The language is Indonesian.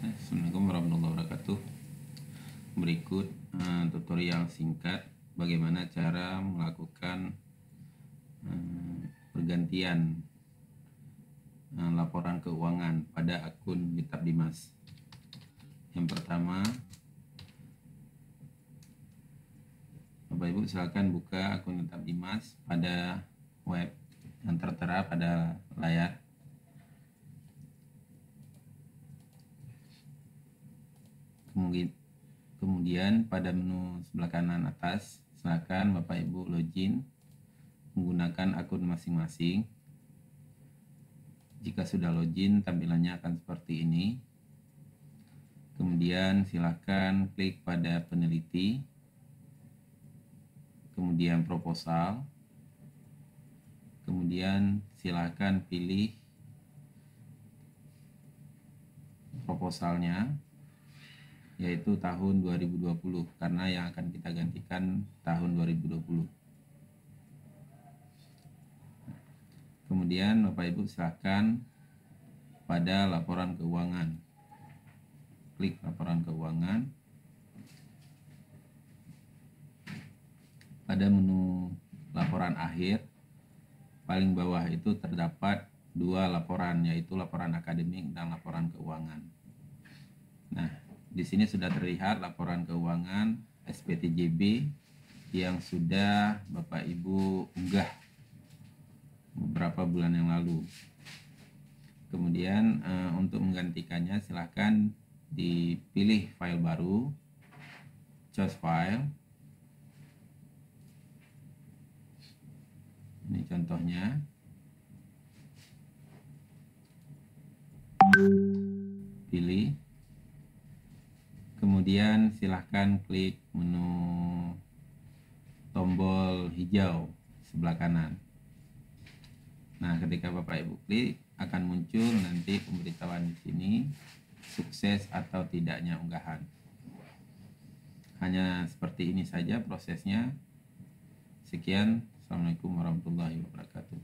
Assalamualaikum warahmatullahi wabarakatuh. Berikut tutorial singkat bagaimana cara melakukan pergantian laporan keuangan pada akun Kitab Dimas. Yang pertama, Bapak Ibu silakan buka akun Kitab Dimas pada web yang tertera pada layar. Kemudian pada menu sebelah kanan atas, silakan Bapak Ibu login menggunakan akun masing-masing. Jika sudah login, tampilannya akan seperti ini. Kemudian silakan klik pada peneliti, kemudian proposal, kemudian silakan pilih proposalnya, yaitu tahun 2020, karena yang akan kita gantikan tahun 2020. Kemudian Bapak Ibu silakan pada laporan keuangan, klik laporan keuangan. Pada menu laporan akhir paling bawah itu terdapat dua laporan, yaitu laporan akademik dan laporan keuangan. Nah, di sini sudah terlihat laporan keuangan SPTJB yang sudah Bapak Ibu unggah beberapa bulan yang lalu. Kemudian untuk menggantikannya silahkan dipilih file baru, choose file. Ini contohnya. Pilih. Kemudian silahkan klik menu tombol hijau sebelah kanan. Nah, ketika Bapak Ibu klik, akan muncul nanti pemberitahuan di sini sukses atau tidaknya unggahan. Hanya seperti ini saja prosesnya. Sekian, Assalamualaikum warahmatullahi wabarakatuh.